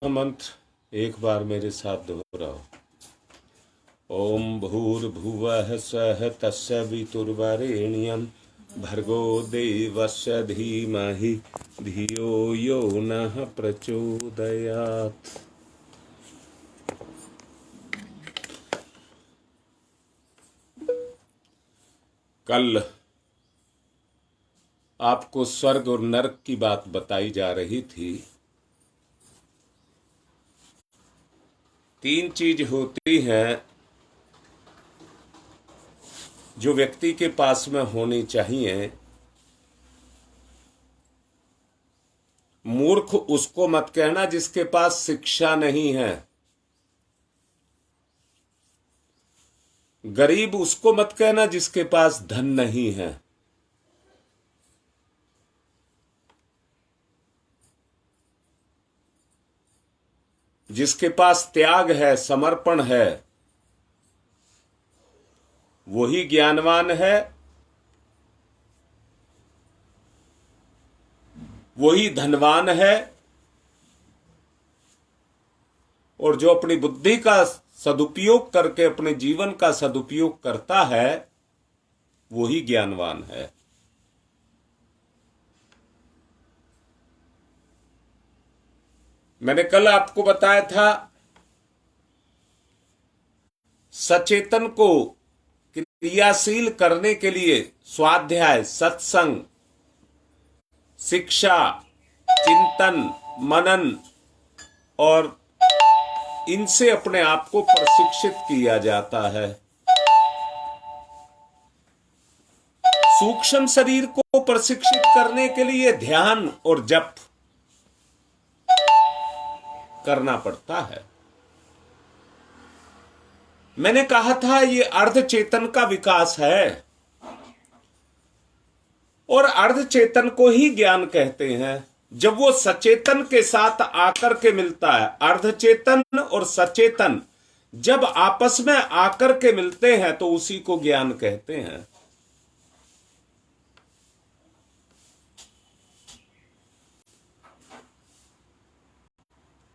मंत्र एक बार मेरे साथ दोहराओ। ओम भूर्भुवः स्वः तस्य वितुर्वरेण्यं भर्गो देवस्य धीमहि धियो यो नः प्रचोदयात्। कल आपको स्वर्ग और नरक की बात बताई जा रही थी। तीन चीज होती हैं जो व्यक्ति के पास में होनी चाहिए। मूर्ख उसको मत कहना जिसके पास शिक्षा नहीं है, गरीब उसको मत कहना जिसके पास धन नहीं है, जिसके पास त्याग है, समर्पण है, वही ज्ञानवान है, वही धनवान है, और जो अपनी बुद्धि का सदुपयोग करके अपने जीवन का सदुपयोग करता है वही ज्ञानवान है। मैंने कल आपको बताया था सचेतन को क्रियाशील करने के लिए स्वाध्याय, सत्संग, शिक्षा, चिंतन, मनन और इनसे अपने आप को प्रशिक्षित किया जाता है। सूक्ष्म शरीर को प्रशिक्षित करने के लिए ध्यान और जप करना पड़ता है। मैंने कहा था ये अर्ध चेतन का विकास है और अर्ध चेतन को ही ज्ञान कहते हैं। जब वो सचेतन के साथ आकर के मिलता है, अर्ध चेतन और सचेतन जब आपस में आकर के मिलते हैं तो उसी को ज्ञान कहते हैं।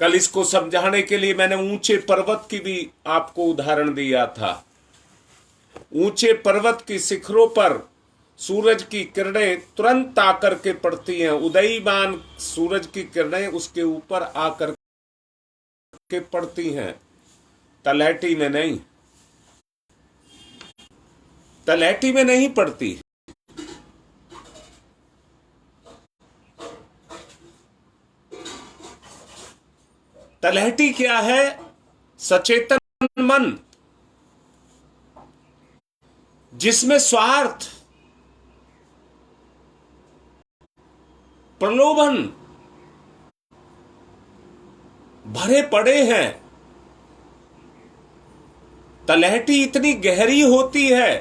कल इसको समझाने के लिए मैंने ऊंचे पर्वत की भी आपको उदाहरण दिया था। ऊंचे पर्वत की शिखरों पर सूरज की किरणें तुरंत आकर के पड़ती हैं। उदयीमान सूरज की किरणें उसके ऊपर आकर के पड़ती हैं, तलहटी में नहीं। तलहटी में नहीं पड़ती। तलहटी क्या है? सचेतन मन जिसमें स्वार्थ, प्रलोभन भरे पड़े हैं। तलहटी इतनी गहरी होती है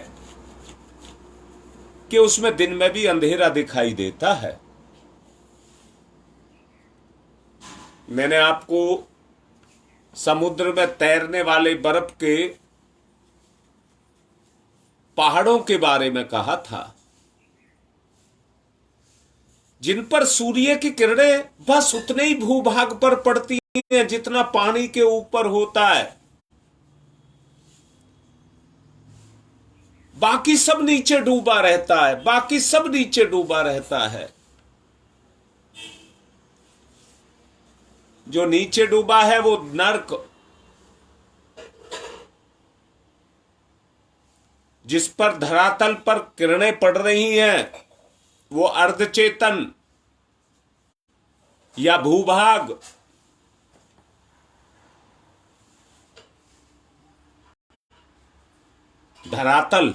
कि उसमें दिन में भी अंधेरा दिखाई देता है। मैंने आपको समुद्र में तैरने वाले बर्फ के पहाड़ों के बारे में कहा था, जिन पर सूर्य की किरणें बस उतने ही भूभाग पर पड़ती हैं जितना पानी के ऊपर होता है। बाकी सब नीचे डूबा रहता है, बाकी सब नीचे डूबा रहता है। जो नीचे डूबा है वो नर्क, जिस पर धरातल पर किरणें पड़ रही हैं वो अर्धचेतन या भूभाग। धरातल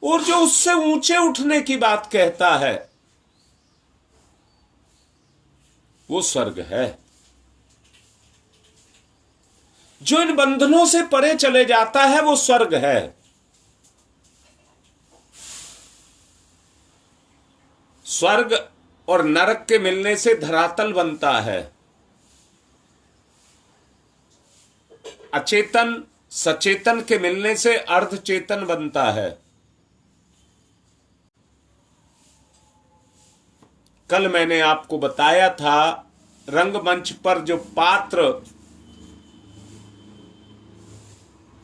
और जो उससे ऊंचे उठने की बात कहता है वो स्वर्ग है। जो इन बंधनों से परे चले जाता है वो स्वर्ग है। स्वर्ग और नरक के मिलने से धरातल बनता है। अचेतन सचेतन के मिलने से अर्धचेतन बनता है। कल मैंने आपको बताया था, रंगमंच पर जो पात्र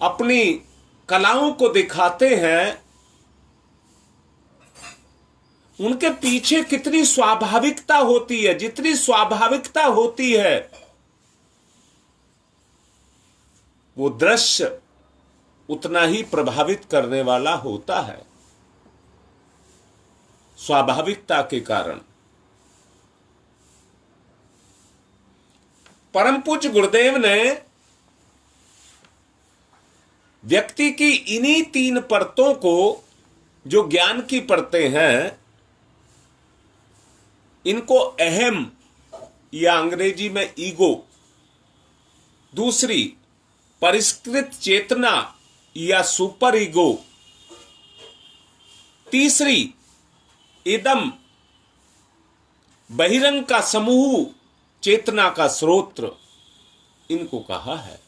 अपनी कलाओं को दिखाते हैं, उनके पीछे कितनी स्वाभाविकता होती है। जितनी स्वाभाविकता होती है, वो दृश्य उतना ही प्रभावित करने वाला होता है, स्वाभाविकता के कारण। परम पूज्य गुरुदेव ने व्यक्ति की इन्हीं 3 परतों को, जो ज्ञान की परतें हैं, इनको अहम या अंग्रेजी में ईगो, दूसरी परिष्कृत चेतना या सुपर ईगो, तीसरी इदम बहिरंग का समूह, चेतना का स्रोत्र, इनको कहा है।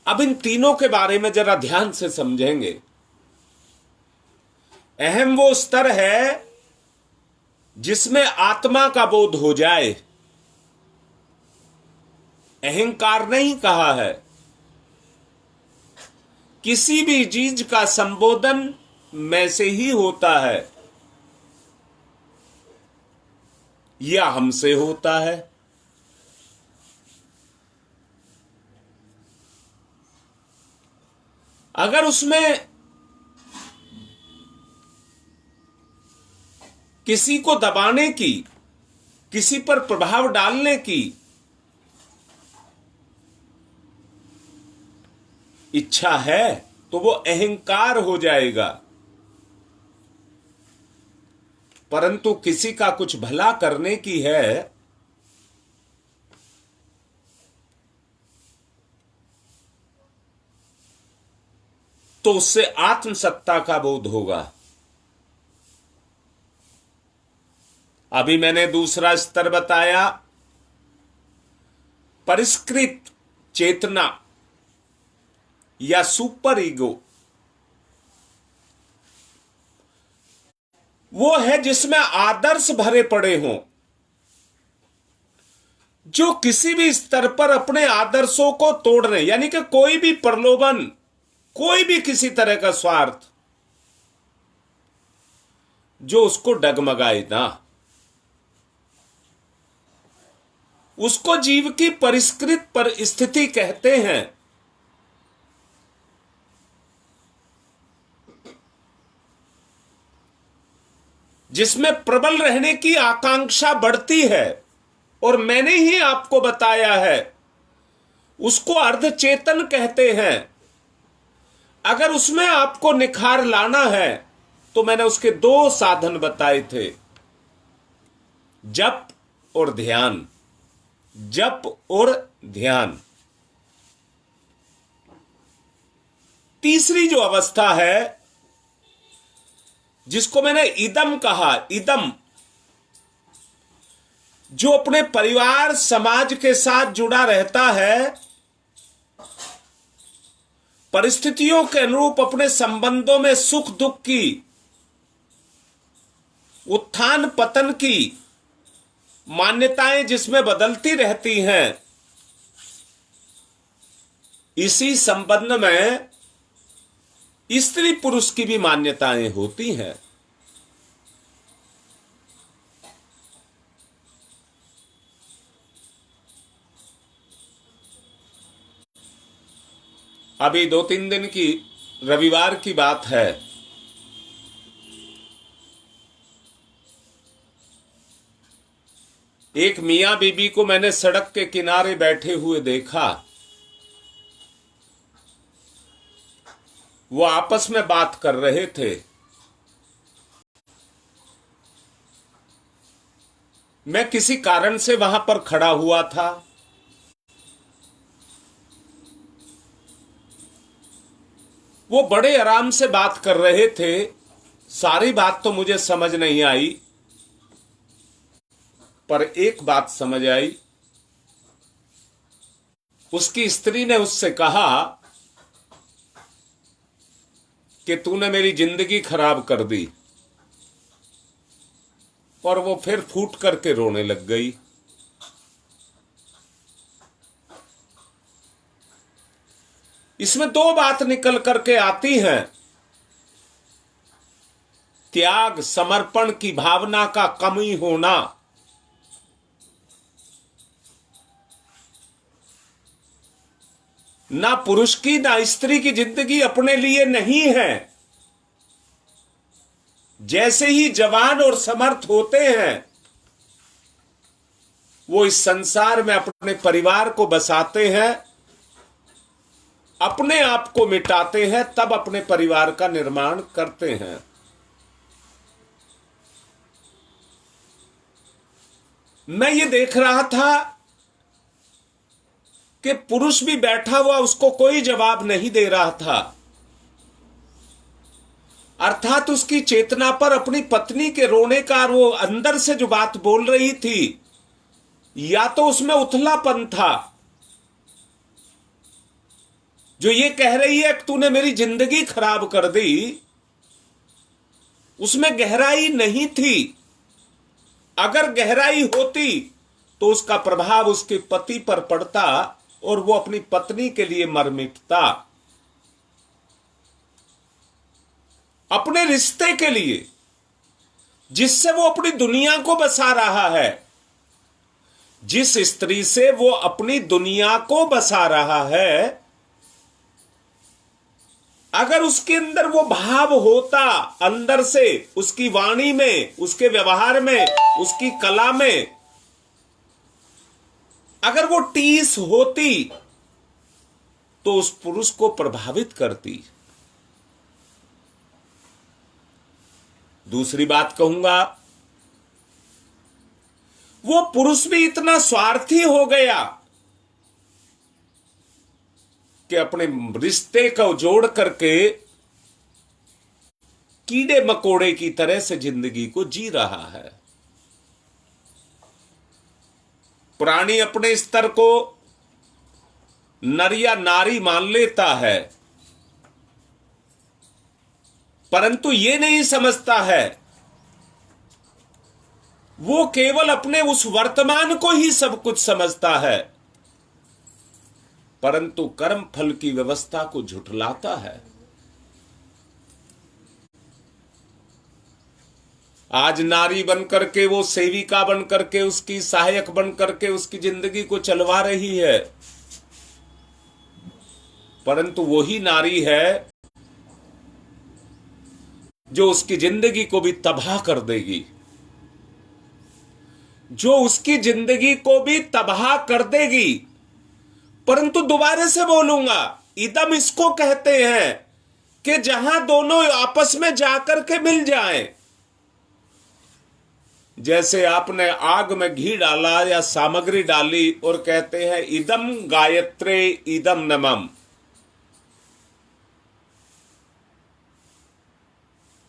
अब इन तीनों के बारे में जरा ध्यान से समझेंगे। अहम वो स्तर है जिसमें आत्मा का बोध हो जाए। अहंकार नहीं कहा है। किसी भी चीज का संबोधन मैं से ही होता है या हमसे होता है। अगर उसमें किसी को दबाने की, किसी पर प्रभाव डालने की इच्छा है, तो वो अहंकार हो जाएगा। परंतु किसी का कुछ भला करने की है, तो उससे आत्मसत्ता का बोध होगा। अभी मैंने दूसरा स्तर बताया, परिष्कृत चेतना या सुपर ईगो। वो है जिसमें आदर्श भरे पड़े हों, जो किसी भी स्तर पर अपने आदर्शों को तोड़ रहे, यानी कि कोई भी प्रलोभन, कोई भी किसी तरह का स्वार्थ जो उसको डगमगाए ना, उसको जीव की परिष्कृत परिस्थिति कहते हैं। जिसमें प्रबल रहने की आकांक्षा बढ़ती है, और मैंने ही आपको बताया है, उसको अर्धचेतन कहते हैं। अगर उसमें आपको निखार लाना है तो मैंने उसके 2 साधन बताए थे, जप और ध्यान। जप और ध्यान। तीसरी जो अवस्था है, जिसको मैंने इदम कहा, इदम, जो अपने परिवार समाज के साथ जुड़ा रहता है, परिस्थितियों के अनुरूप अपने संबंधों में सुख दुख की, उत्थान पतन की मान्यताएं जिसमें बदलती रहती हैं, इसी संबंध में स्त्री पुरुष की भी मान्यताएं होती हैं। अभी 2-3 दिन की, रविवार की बात है, एक मियां बीबी को मैंने सड़क के किनारे बैठे हुए देखा। वो आपस में बात कर रहे थे। मैं किसी कारण से वहां पर खड़ा हुआ था। वो बड़े आराम से बात कर रहे थे। सारी बात तो मुझे समझ नहीं आई, पर एक बात समझ आई। उसकी स्त्री ने उससे कहा कि तूने मेरी जिंदगी खराब कर दी। और वो फिर फूट करके रोने लग गई। इसमें दो बात निकल करके आती हैं। त्याग समर्पण की भावना का कमी होना, ना पुरुष की ना स्त्री की जिंदगी अपने लिए नहीं है। जैसे ही जवान और समर्थ होते हैं वो इस संसार में अपने परिवार को बसाते हैं, अपने आप को मिटाते हैं, तब अपने परिवार का निर्माण करते हैं। मैं ये देख रहा था कि पुरुष भी बैठा हुआ उसको कोई जवाब नहीं दे रहा था, अर्थात उसकी चेतना पर अपनी पत्नी के रोने का वो अंदर से जो बात बोल रही थी, या तो उसमें उथलापन था, जो ये कह रही है कि तूने मेरी जिंदगी खराब कर दी, उसमें गहराई नहीं थी। अगर गहराई होती तो उसका प्रभाव उसके पति पर पड़ता और वो अपनी पत्नी के लिए मर मिटता, अपने रिश्ते के लिए जिससे वो अपनी दुनिया को बसा रहा है। जिस स्त्री से वो अपनी दुनिया को बसा रहा है, अगर उसके अंदर वो भाव होता, अंदर से उसकी वाणी में, उसके व्यवहार में, उसकी कला में अगर वो टीस होती तो उस पुरुष को प्रभावित करती। दूसरी बात कहूंगा, वो पुरुष भी इतना स्वार्थी हो गया कि अपने रिश्ते को जोड़ करके कीड़े मकोड़े की तरह से जिंदगी को जी रहा है। प्राणी अपने स्तर को नर या नारी मान लेता है, परंतु ये नहीं समझता है, वो केवल अपने उस वर्तमान को ही सब कुछ समझता है, परंतु कर्म फल की व्यवस्था को झुठलाता है। आज नारी बनकर के वो सेविका बनकर के, उसकी सहायक बनकर के उसकी जिंदगी को चलवा रही है, परंतु वही नारी है जो उसकी जिंदगी को भी तबाह कर देगी, जो उसकी जिंदगी को भी तबाह कर देगी। परंतु दोबारा से बोलूंगा, इदम इसको कहते हैं कि जहां दोनों आपस में जाकर के मिल जाएं। जैसे आपने आग में घी डाला या सामग्री डाली और कहते हैं इदम गायत्रे इदम नमम,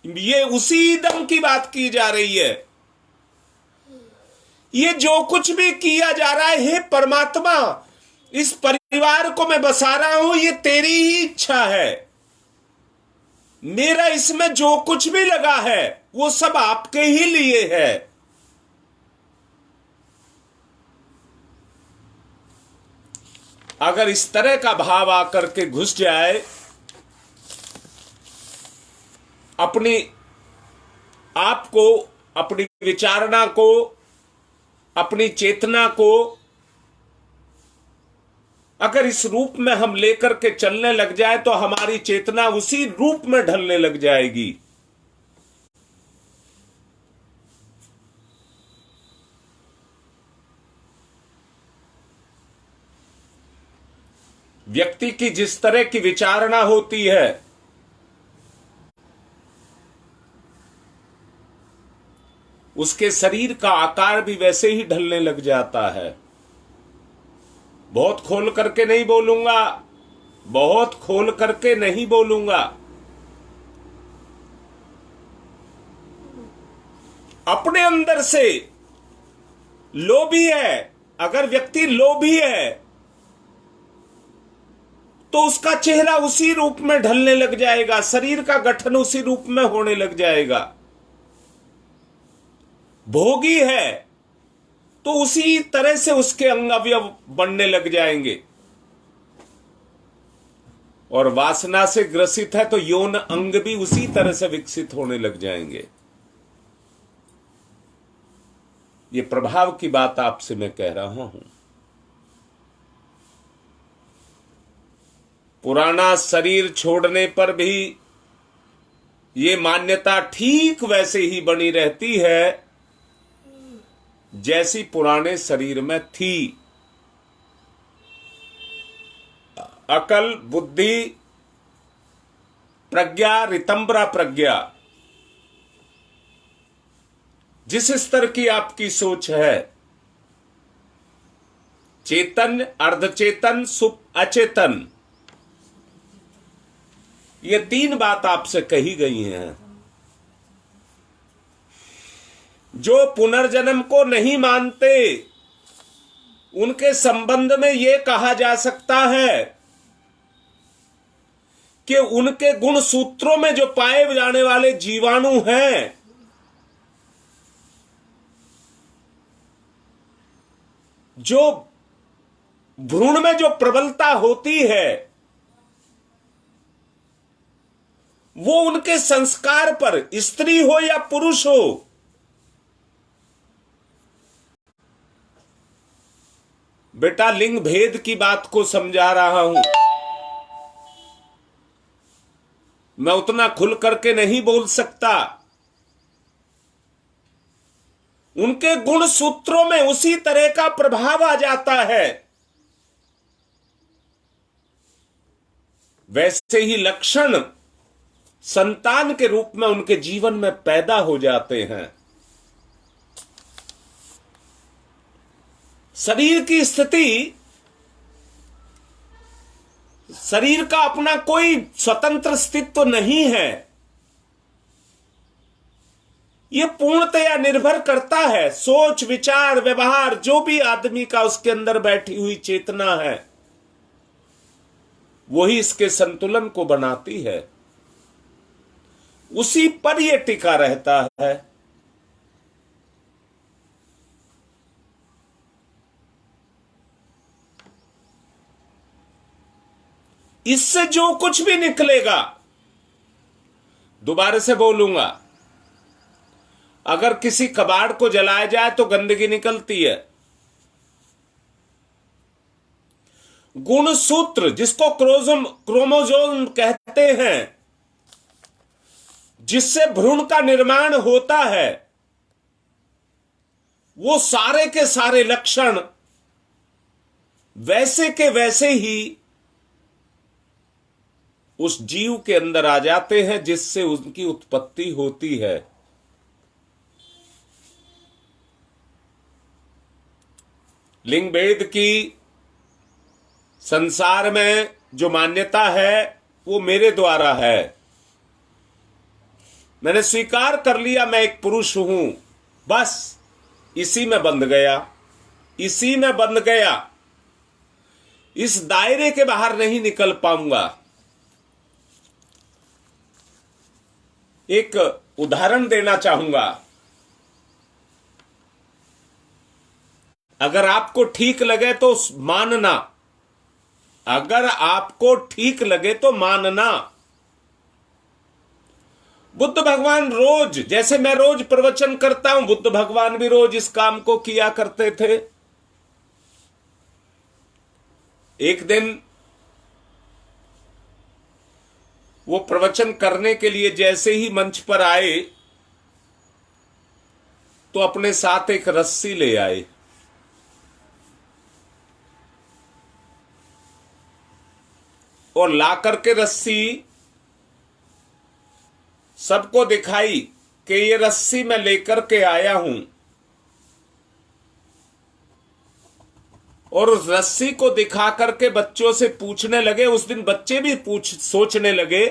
ये उसी इदम की बात की जा रही है। ये जो कुछ भी किया जा रहा है, हे परमात्मा, इस परिवार को मैं बसा रहा हूं, ये तेरी ही इच्छा है। मेरा इसमें जो कुछ भी लगा है वो सब आपके ही लिए है। अगर इस तरह का भाव आकर के घुस जाए, अपनी आपको, अपनी विचारणा को, अपनी चेतना को अगर इस रूप में हम लेकर के चलने लग जाए तो हमारी चेतना उसी रूप में ढलने लग जाएगी। व्यक्ति की जिस तरह की विचारणा होती है, उसके शरीर का आकार भी वैसे ही ढलने लग जाता है। बहुत खोल करके नहीं बोलूंगा, बहुत खोल करके नहीं बोलूंगा। अपने अंदर से लोभी है, अगर व्यक्ति लोभी है तो उसका चेहरा उसी रूप में ढलने लग जाएगा, शरीर का गठन उसी रूप में होने लग जाएगा। भोगी है तो उसी तरह से उसके अंग अवयव बनने लग जाएंगे, और वासना से ग्रसित है तो यौन अंग भी उसी तरह से विकसित होने लग जाएंगे। ये प्रभाव की बात आपसे मैं कह रहा हूं। पुराना शरीर छोड़ने पर भी ये मान्यता ठीक वैसे ही बनी रहती है जैसी पुराने शरीर में थी। अकल, बुद्धि, प्रज्ञा, रितंबरा प्रज्ञा, जिस स्तर की आपकी सोच है, चेतन, अर्धचेतन, अचेतन, ये तीन बात आपसे कही गई हैं। जो पुनर्जन्म को नहीं मानते उनके संबंध में यह कहा जा सकता है कि उनके गुण सूत्रों में जो पाए जाने वाले जीवाणु हैं, जो भ्रूण में जो प्रबलता होती है, वो उनके संस्कार पर, स्त्री हो या पुरुष हो, बेटा लिंग भेद की बात को समझा रहा हूं, मैं उतना खुल करके नहीं बोल सकता। उनके गुण सूत्रों में उसी तरह का प्रभाव आ जाता है। वैसे ही लक्षण संतान के रूप में उनके जीवन में पैदा हो जाते हैं। शरीर की स्थिति, शरीर का अपना कोई स्वतंत्र अस्तित्व नहीं है। यह पूर्णतया निर्भर करता है सोच, विचार, व्यवहार, जो भी आदमी का उसके अंदर बैठी हुई चेतना है, वही इसके संतुलन को बनाती है। उसी पर यह टिका रहता है। इससे जो कुछ भी निकलेगा, दोबारा से बोलूंगा, अगर किसी कबाड़ को जलाया जाए तो गंदगी निकलती है। गुणसूत्र, जिसको क्रोमोसोम कहते हैं, जिससे भ्रूण का निर्माण होता है, वो सारे के सारे लक्षण वैसे के वैसे ही उस जीव के अंदर आ जाते हैं जिससे उनकी उत्पत्ति होती है। लिंग भेद की संसार में जो मान्यता है वो मेरे द्वारा है। मैंने स्वीकार कर लिया मैं एक पुरुष हूं, बस इसी में बंध गया, इसी में बंध गया। इस दायरे के बाहर नहीं निकल पाऊंगा। एक उदाहरण देना चाहूंगा। अगर आपको ठीक लगे तो मानना, अगर आपको ठीक लगे तो मानना। बुद्ध भगवान रोज, जैसे मैं रोज प्रवचन करता हूं, बुद्ध भगवान भी रोज इस काम को किया करते थे। एक दिन वो प्रवचन करने के लिए जैसे ही मंच पर आए तो अपने साथ एक रस्सी ले आए। और ला करके रस्सी सबको दिखाई कि ये रस्सी मैं लेकर के आया हूं। और उस रस्सी को दिखा करके बच्चों से पूछने लगे। उस दिन बच्चे भी सोचने लगे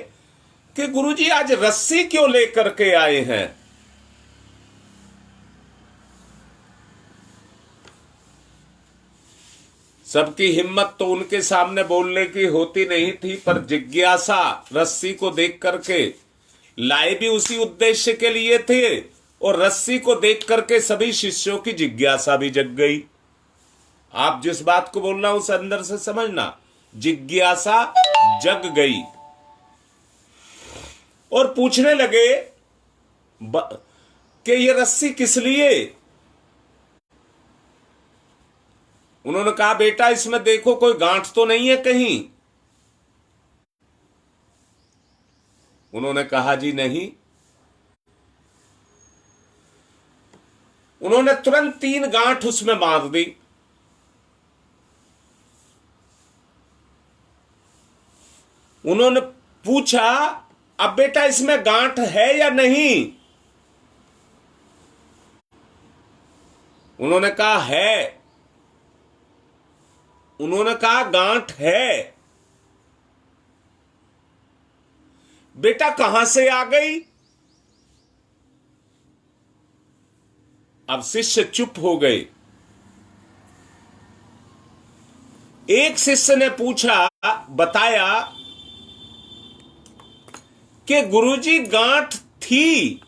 कि गुरुजी आज रस्सी क्यों लेकर के आए हैं। सबकी हिम्मत तो उनके सामने बोलने की होती नहीं थी, पर जिज्ञासा रस्सी को देख करके लाए भी उसी उद्देश्य के लिए थे और रस्सी को देख करके सभी शिष्यों की जिज्ञासा भी जग गई। आप जिस बात को बोल रहा हूं उसे अंदर से समझना, जिज्ञासा जग गई और पूछने लगे कि ये रस्सी किस लिए। उन्होंने कहा बेटा इसमें देखो कोई गांठ तो नहीं है कहीं। उन्होंने कहा जी नहीं। उन्होंने तुरंत 3 गांठ उसमें मार दी। उन्होंने पूछा अब बेटा इसमें गांठ है या नहीं। उन्होंने कहा है। उन्होंने कहा गांठ है। बेटा कहां से आ गई। अब शिष्य चुप हो गए। एक शिष्य ने पूछा, बताया कि गुरुजी गांठ थी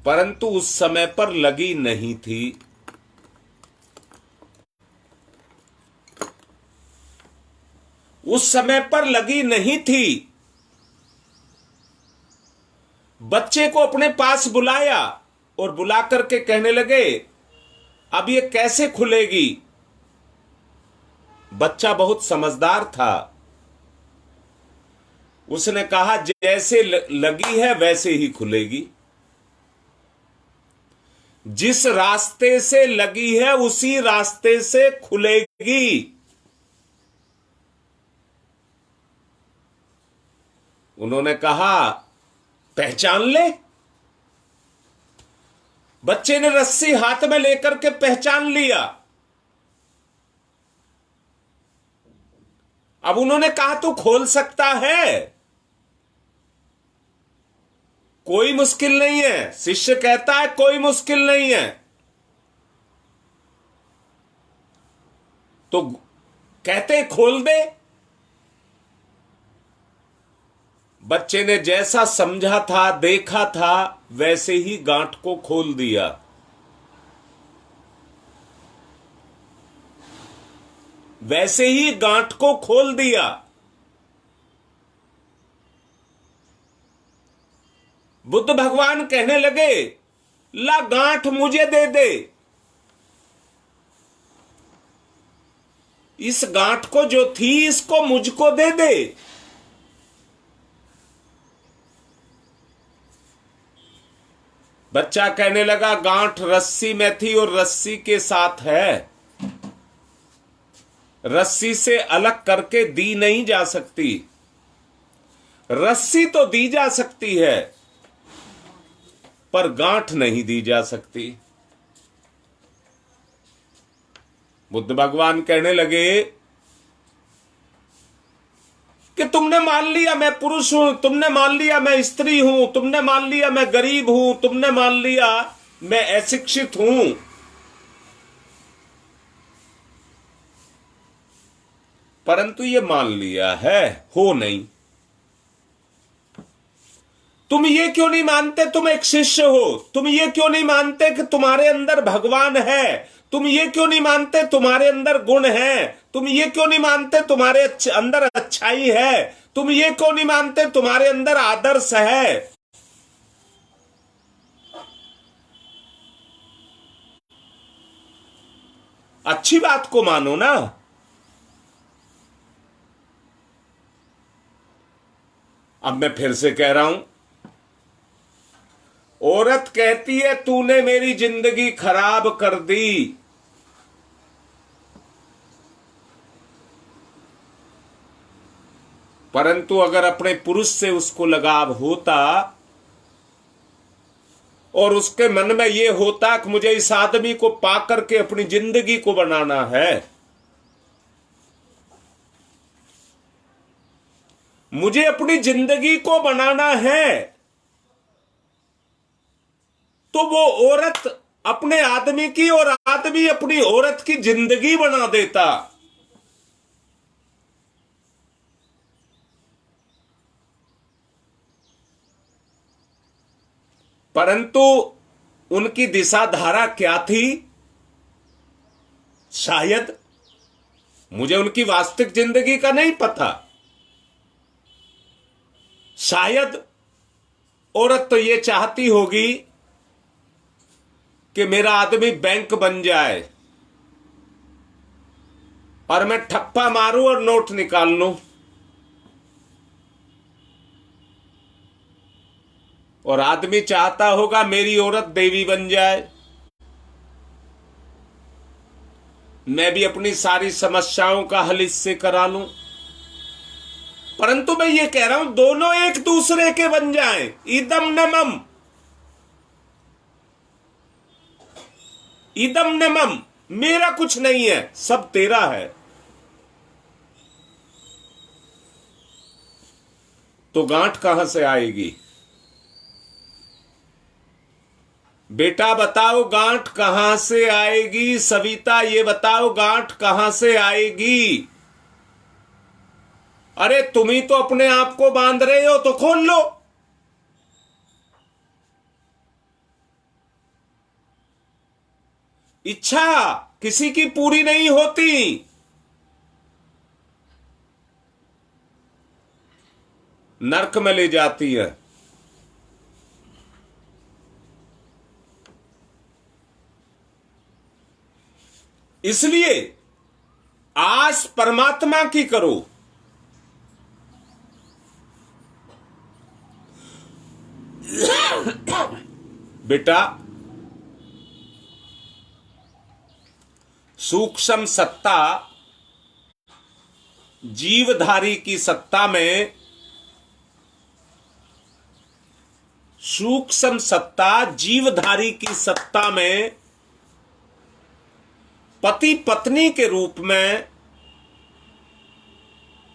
परंतु उस समय पर लगी नहीं थी। उस समय पर लगी नहीं थी। बच्चे को अपने पास बुलाया और बुला करके कहने लगे अब ये कैसे खुलेगी। बच्चा बहुत समझदार था। उसने कहा जैसे लगी है वैसे ही खुलेगी। जिस रास्ते से लगी है उसी रास्ते से खुलेगी। उन्होंने कहा पहचान ले। बच्चे ने रस्सी हाथ में लेकर के पहचान लिया। अब उन्होंने कहा तू खोल सकता है, कोई मुश्किल नहीं है। शिष्य कहता है कोई मुश्किल नहीं है। तो कहते खोल दे। बच्चे ने जैसा समझा था देखा था वैसे ही गांठ को खोल दिया। वैसे ही गांठ को खोल दिया। बुद्ध भगवान कहने लगे ला गांठ मुझे दे दे। इस गांठ को जो थी इसको मुझको दे दे। बच्चा कहने लगा गांठ रस्सी में थी और रस्सी के साथ है। रस्सी से अलग करके दी नहीं जा सकती। रस्सी तो दी जा सकती है पर गांठ नहीं दी जा सकती। बुद्ध भगवान कहने लगे कि तुमने मान लिया मैं पुरुष हूं, तुमने मान लिया मैं स्त्री हूं, तुमने मान लिया मैं गरीब हूं, तुमने मान लिया मैं अशिक्षित हूं। परंतु ये मान लिया है, हो नहीं। तुम ये क्यों नहीं मानते तुम एक शिष्य हो। तुम ये क्यों नहीं मानते कि तुम्हारे अंदर भगवान है। तुम ये क्यों नहीं मानते तुम्हारे अंदर गुण है। तुम ये क्यों नहीं मानते तुम्हारे अंदर अच्छाई है। तुम ये क्यों नहीं मानते तुम्हारे अंदर आदर्श है। अच्छी बात को मानो ना। अब मैं फिर से कह रहा हूं, औरत कहती है तूने मेरी जिंदगी खराब कर दी। परंतु अगर अपने पुरुष से उसको लगाव होता और उसके मन में यह होता कि मुझे इस आदमी को पाकर के अपनी जिंदगी को बनाना है, मुझे अपनी जिंदगी को बनाना है, तो वो औरत अपने आदमी की और आदमी अपनी औरत की जिंदगी बना देता। परंतु उनकी दिशा धारा क्या थी, शायद मुझे उनकी वास्तविक जिंदगी का नहीं पता। शायद औरत तो ये चाहती होगी कि मेरा आदमी बैंक बन जाए और मैं ठप्पा मारूं और नोट निकाल लूं, और आदमी चाहता होगा मेरी औरत देवी बन जाए, मैं भी अपनी सारी समस्याओं का हल इससे करा लूं। परंतु मैं ये कह रहा हूं दोनों एक दूसरे के बन जाएं। इदम न मम, इदम न मम, मेरा कुछ नहीं है, सब तेरा है। तो गांठ कहां से आएगी? बेटा बताओ गांठ कहां से आएगी? सविता ये बताओ गांठ कहां से आएगी? अरे तुम ही तो अपने आप को बांध रहे हो, तो खोल लो। इच्छा किसी की पूरी नहीं होती, नरक में ले जाती है। इसलिए आस परमात्मा की करो। बेटा सूक्ष्म सत्ता जीवधारी की सत्ता में, सूक्ष्म सत्ता जीवधारी की सत्ता में पति पत्नी के रूप में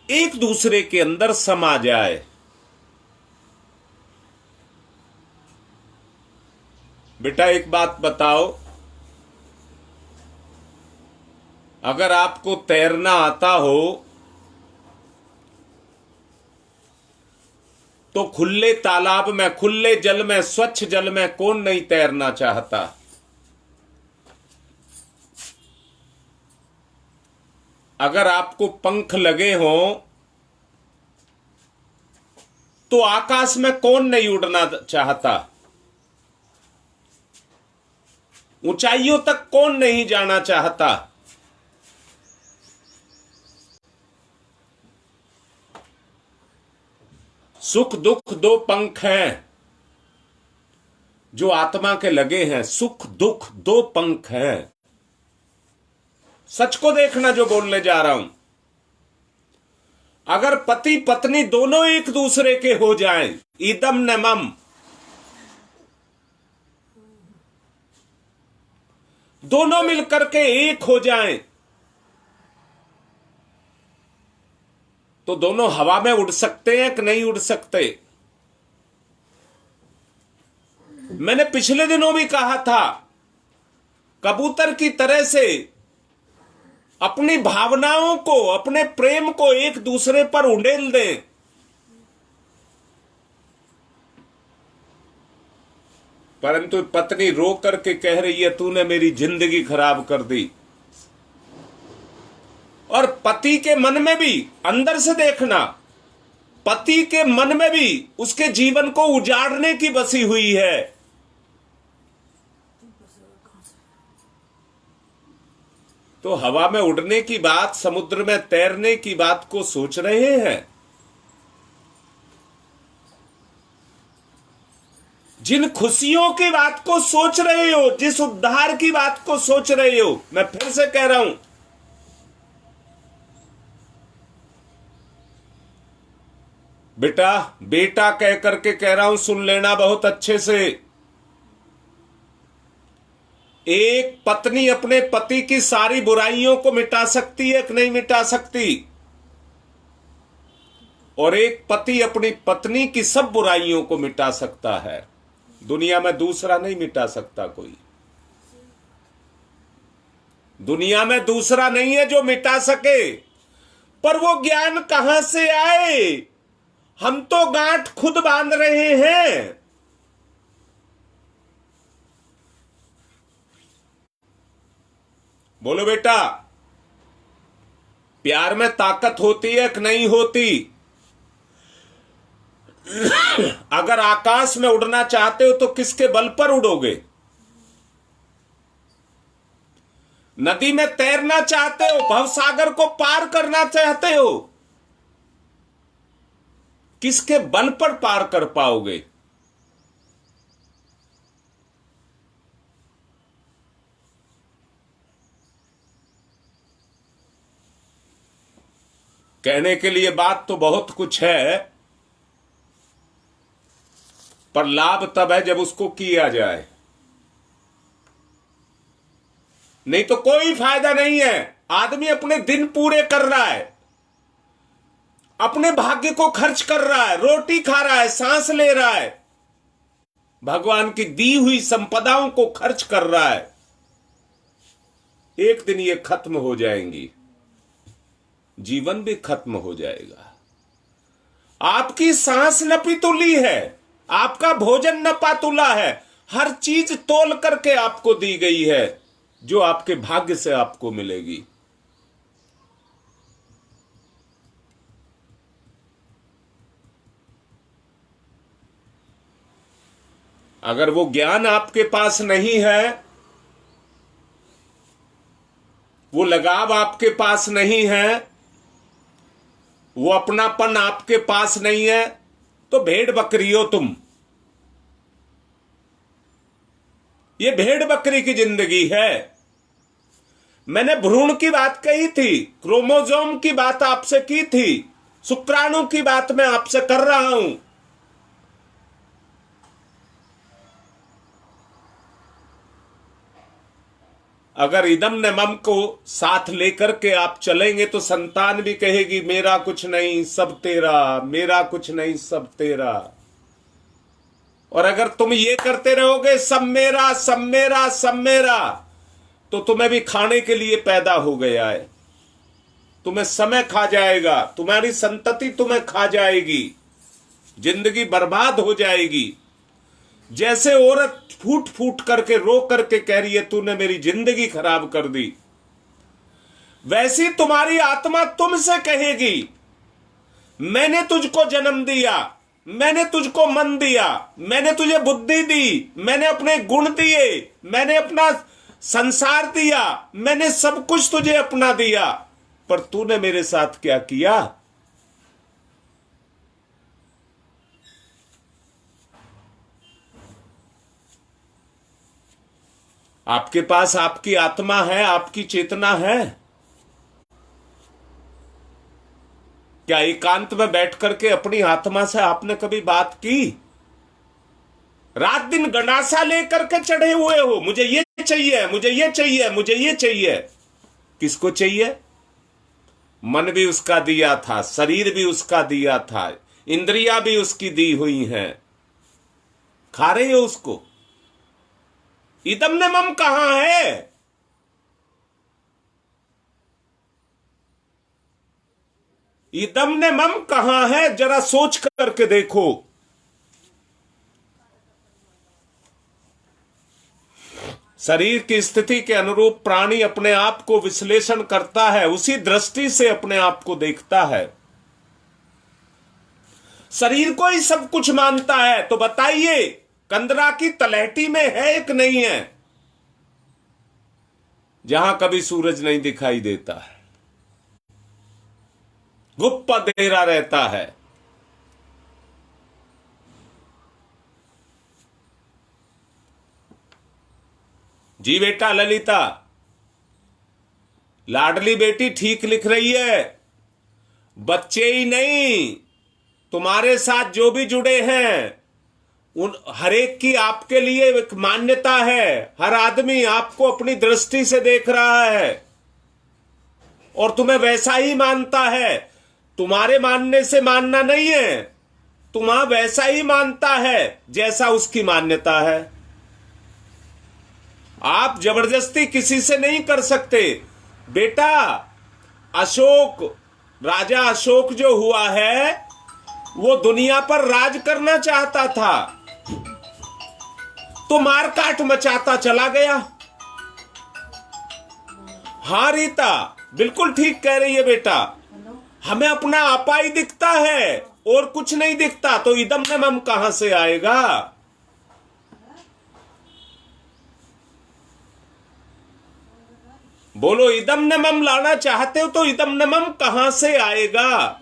एक दूसरे के अंदर समा जाए। बेटा एक बात बताओ, अगर आपको तैरना आता हो तो खुले तालाब में, खुले जल में, स्वच्छ जल में कौन नहीं तैरना चाहता? अगर आपको पंख लगे हों तो आकाश में कौन नहीं उड़ना चाहता? ऊंचाइयों तक कौन नहीं जाना चाहता? सुख दुख दो पंख हैं जो आत्मा के लगे हैं, सुख दुख दो पंख हैं। सच को देखना जो बोलने जा रहा हूं। अगर पति पत्नी दोनों एक दूसरे के हो जाएं, इदम न मम, दोनों मिलकर के एक हो जाएं, तो दोनों हवा में उड़ सकते हैं कि नहीं उड़ सकते? मैंने पिछले दिनों भी कहा था, कबूतर की तरह से अपनी भावनाओं को, अपने प्रेम को एक दूसरे पर उंडेल दें। परंतु पत्नी रो करके कह रही है तूने मेरी जिंदगी खराब कर दी। और पति के मन में भी, अंदर से देखना, पति के मन में भी उसके जीवन को उजाड़ने की बसी हुई है। तो हवा में उड़ने की बात, समुद्र में तैरने की बात को सोच रहे हैं? जिन खुशियों की बात को सोच रहे हो, जिस उद्धार की बात को सोच रहे हो, मैं फिर से कह रहा हूं, बेटा बेटा कह करके कह रहा हूं, सुन लेना बहुत अच्छे से। एक पत्नी अपने पति की सारी बुराइयों को मिटा सकती है कि नहीं मिटा सकती? और एक पति अपनी पत्नी की सब बुराइयों को मिटा सकता है। दुनिया में दूसरा नहीं मिटा सकता कोई। दुनिया में दूसरा नहीं है जो मिटा सके। पर वो ज्ञान कहां से आए? हम तो गांठ खुद बांध रहे हैं। बोलो बेटा, प्यार में ताकत होती है कि नहीं होती? अगर आकाश में उड़ना चाहते हो तो किसके बल पर उड़ोगे? नदी में तैरना चाहते हो, भवसागर को पार करना चाहते हो, किसके बल पर पार कर पाओगे? कहने के लिए बात तो बहुत कुछ है, पर लाभ तब है जब उसको किया जाए, नहीं तो कोई फायदा नहीं है। आदमी अपने दिन पूरे कर रहा है, अपने भाग्य को खर्च कर रहा है, रोटी खा रहा है, सांस ले रहा है, भगवान की दी हुई संपदाओं को खर्च कर रहा है। एक दिन ये खत्म हो जाएंगी, जीवन भी खत्म हो जाएगा। आपकी सांस नपीतुली है, आपका भोजन नपातुला है, हर चीज तोल करके आपको दी गई है जो आपके भाग्य से आपको मिलेगी। अगर वो ज्ञान आपके पास नहीं है, वो लगाव आपके पास नहीं है, वो अपनापन आपके पास नहीं है, तो भेड़ बकरी हो तुम। ये भेड़ बकरी की जिंदगी है। मैंने भ्रूण की बात कही थी, क्रोमोसोम की बात आपसे की थी, शुक्राणु की बात मैं आपसे कर रहा हूं। अगर इदम ने मम को साथ लेकर के आप चलेंगे तो संतान भी कहेगी मेरा कुछ नहीं सब तेरा, मेरा कुछ नहीं सब तेरा। और अगर तुम ये करते रहोगे सब मेरा सब मेरा सब मेरा, तो तुम्हें भी खाने के लिए पैदा हो गया है, तुम्हें समय खा जाएगा, तुम्हारी संतति तुम्हें खा जाएगी, जिंदगी बर्बाद हो जाएगी। जैसे औरत फूट फूट करके रो करके कह रही है तूने मेरी जिंदगी खराब कर दी, वैसी तुम्हारी आत्मा तुमसे कहेगी मैंने तुझको जन्म दिया, मैंने तुझको मन दिया, मैंने तुझे बुद्धि दी, मैंने अपने गुण दिए, मैंने अपना संसार दिया, मैंने सब कुछ तुझे अपना दिया, पर तूने मेरे साथ क्या किया? आपके पास आपकी आत्मा है, आपकी चेतना है। क्या एकांत में बैठ करके अपनी आत्मा से आपने कभी बात की? रात दिन गंडासा लेकर के चढ़े हुए हो, मुझे ये चाहिए, मुझे ये चाहिए, मुझे ये चाहिए। किसको चाहिए? मन भी उसका दिया था, शरीर भी उसका दिया था, इंद्रियां भी उसकी दी हुई हैं, खा रहे हो उसको। इदम ने मम कहां है? इदम ने मम कहां है? जरा सोच करके देखो। शरीर की स्थिति के अनुरूप प्राणी अपने आप को विश्लेषण करता है, उसी दृष्टि से अपने आप को देखता है। शरीर को ही सब कुछ मानता है, तो बताइए कंदरा की तलहटी में है एक नहीं है, जहां कभी सूरज नहीं दिखाई देता है, गुप्त अंधेरा रहता है। जी बेटा ललिता, लाडली बेटी ठीक लिख रही है। बच्चे ही नहीं, तुम्हारे साथ जो भी जुड़े हैं उन हर एक की आपके लिए एक मान्यता है। हर आदमी आपको अपनी दृष्टि से देख रहा है और तुम्हें वैसा ही मानता है। तुम्हारे मानने से मानना नहीं है, तुम्हें वैसा ही मानता है जैसा उसकी मान्यता है। आप जबरदस्ती किसी से नहीं कर सकते। बेटा अशोक, राजा अशोक जो हुआ है वो दुनिया पर राज करना चाहता था, तो मारकाट मचाता चला गया। हाँ रीता, बिल्कुल ठीक कह रही है बेटा। हमें अपना आपा ही दिखता है और कुछ नहीं दिखता, तो इदम न मम कहां से आएगा? बोलो, इदम न मम लाना चाहते हो तो इदम न मम कहां से आएगा?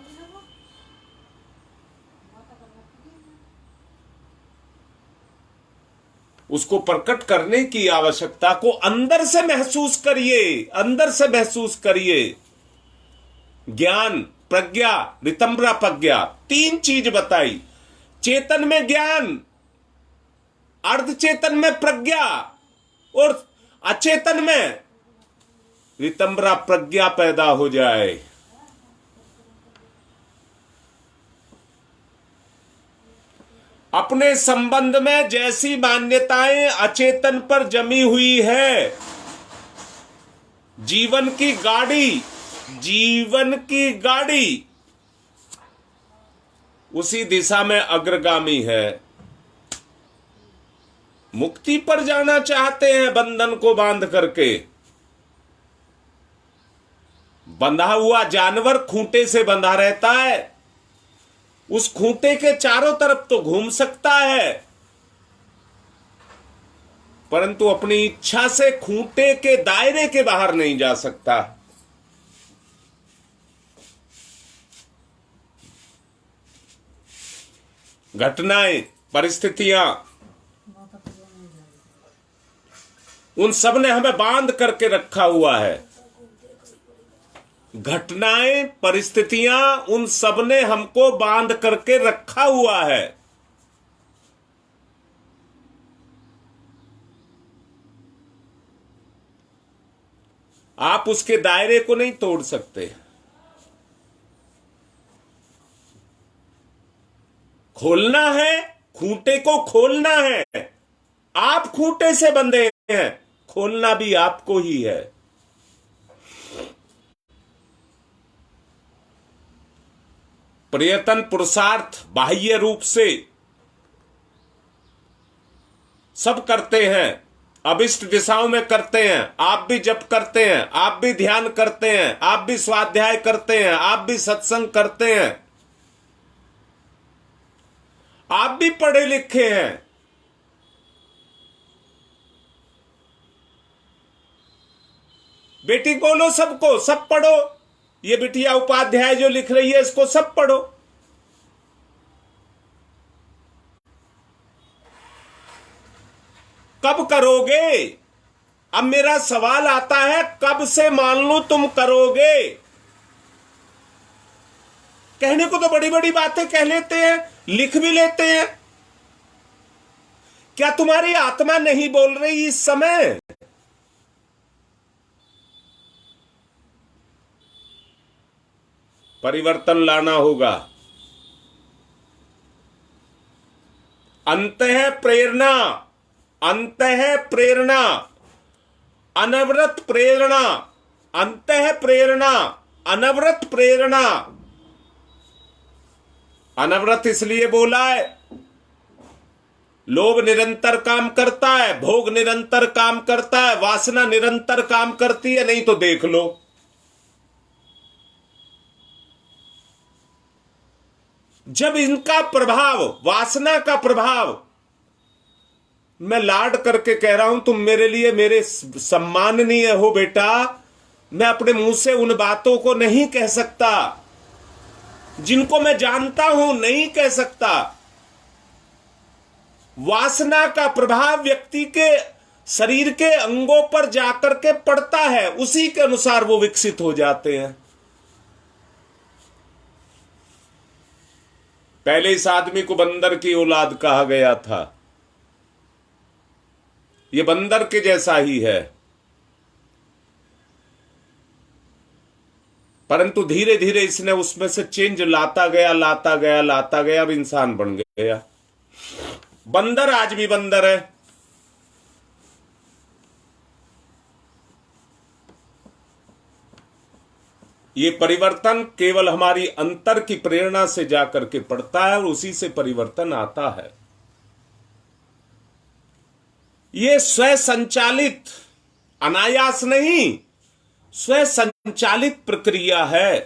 उसको प्रकट करने की आवश्यकता को अंदर से महसूस करिए, अंदर से महसूस करिए। ज्ञान, प्रज्ञा, रितंब्रा प्रज्ञा, तीन चीज बताई। चेतन में ज्ञान, अर्धचेतन में प्रज्ञा और अचेतन में रितंब्रा प्रज्ञा पैदा हो जाए। अपने संबंध में जैसी मान्यताएं अचेतन पर जमी हुई है, जीवन की गाड़ी उसी दिशा में अग्रगामी है। मुक्ति पर जाना चाहते हैं बंधन को बांध करके। बंधा हुआ जानवर खूंटे से बंधा रहता है, उस खूंटे के चारों तरफ तो घूम सकता है, परंतु अपनी इच्छा से खूंटे के दायरे के बाहर नहीं जा सकता। घटनाएं, परिस्थितियां, उन सब ने हमें बांध करके रखा हुआ है। घटनाएं, परिस्थितियां, उन सब ने हमको बांध करके रखा हुआ है। आप उसके दायरे को नहीं तोड़ सकते। खोलना है, खूंटे को खोलना है। आप खूंटे से बंधे हैं, खोलना भी आपको ही है। प्रयत्न, पुरुषार्थ बाह्य रूप से सब करते हैं, अभिष्ट दिशाओं में करते हैं। आप भी जप करते हैं, आप भी ध्यान करते हैं, आप भी स्वाध्याय करते हैं, आप भी सत्संग करते हैं, आप भी पढ़े लिखे हैं। बेटी बोलो सबको, सब पढ़ो। ये बिटिया उपाध्याय जो लिख रही है, इसको सब पढ़ो। कब करोगे? अब मेरा सवाल आता है, कब से मान लो तुम करोगे? कहने को तो बड़ी बड़ी बातें कह लेते हैं, लिख भी लेते हैं। क्या तुम्हारी आत्मा नहीं बोल रही इस समय? परिवर्तन लाना होगा। अंतः प्रेरणा, अंतः प्रेरणा, अनवरत प्रेरणा, अंतः प्रेरणा, अनवरत प्रेरणा। अनवरत इसलिए बोला है, लोभ निरंतर काम करता है, भोग निरंतर काम करता है, वासना निरंतर काम करती है। नहीं तो देख लो, जब इनका प्रभाव, वासना का प्रभाव, मैं लाड करके कह रहा हूं, तुम मेरे लिए मेरे सम्माननीय हो बेटा, मैं अपने मुंह से उन बातों को नहीं कह सकता जिनको मैं जानता हूं, नहीं कह सकता। वासना का प्रभाव व्यक्ति के शरीर के अंगों पर जाकर के पड़ता है, उसी के अनुसार वो विकसित हो जाते हैं। पहले इस आदमी को बंदर की औलाद कहा गया था। ये बंदर के जैसा ही है, परंतु धीरे धीरे इसने उसमें से चेंज लाता गया, लाता गया, लाता गया, अब इंसान बन गया। बंदर आज भी बंदर है। ये परिवर्तन केवल हमारी अंतर की प्रेरणा से जाकर के पड़ता है और उसी से परिवर्तन आता है। ये स्वसंचालित, अनायास नहीं, स्वयं संचालित प्रक्रिया है।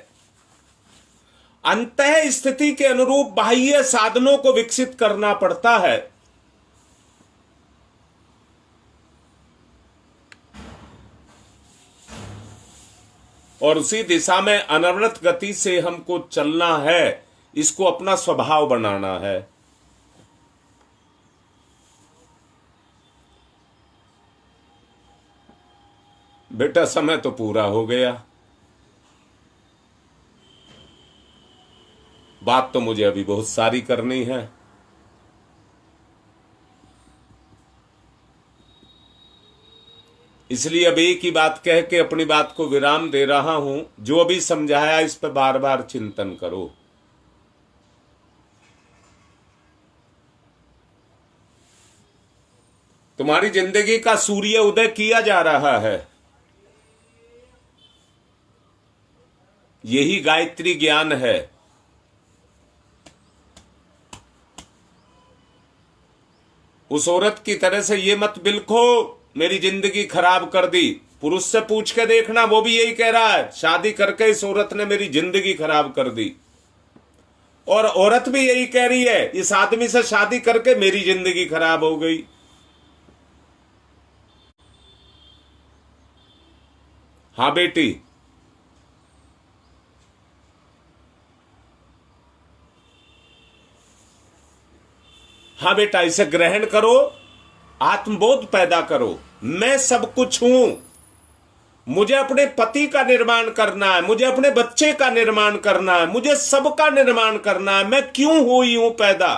अंतः स्थिति के अनुरूप बाह्य साधनों को विकसित करना पड़ता है। और उसी दिशा में अनवरत गति से हमको चलना है, इसको अपना स्वभाव बनाना है। बेटा समय तो पूरा हो गया, बात तो मुझे अभी बहुत सारी करनी है। इसलिए अब एक ही बात कह के अपनी बात को विराम दे रहा हूं। जो अभी समझाया इस पर बार बार चिंतन करो। तुम्हारी जिंदगी का सूर्य उदय किया जा रहा है। यही गायत्री ज्ञान है। उस औरत की तरह से ये मत बिलखो मेरी जिंदगी खराब कर दी। पुरुष से पूछ के देखना, वो भी यही कह रहा है, शादी करके इस औरत ने मेरी जिंदगी खराब कर दी। और औरत भी यही कह रही है, इस आदमी से शादी करके मेरी जिंदगी खराब हो गई। हाँ बेटी, हाँ बेटा, इसे ग्रहण करो, आत्मबोध पैदा करो। मैं सब कुछ हूं। मुझे अपने पति का निर्माण करना है, मुझे अपने बच्चे का निर्माण करना है, मुझे सबका निर्माण करना है। मैं क्यों हुई हूं पैदा?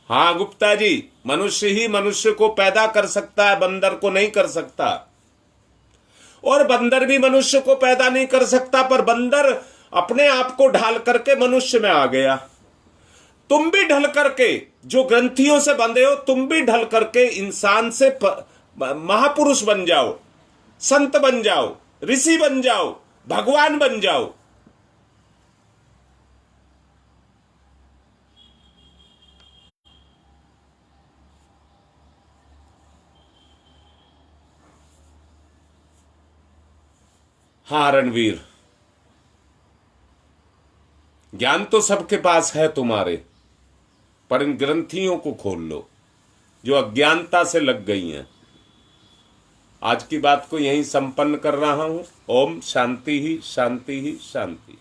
हाँ गुप्ता जी, मनुष्य ही मनुष्य को पैदा कर सकता है, बंदर को नहीं कर सकता। और बंदर भी मनुष्य को पैदा नहीं कर सकता, पर बंदर अपने आप को ढाल करके मनुष्य में आ गया। तुम भी ढल करके, जो ग्रंथियों से बंधे हो, तुम भी ढल करके इंसान से महापुरुष बन जाओ, संत बन जाओ, ऋषि बन जाओ, भगवान बन जाओ। हाँ रणवीर, ज्ञान तो सबके पास है तुम्हारे, पर इन ग्रंथियों को खोल लो जो अज्ञानता से लग गई हैं। आज की बात को यहीं संपन्न कर रहा हूं। ओम शांति ही शांति ही शांति।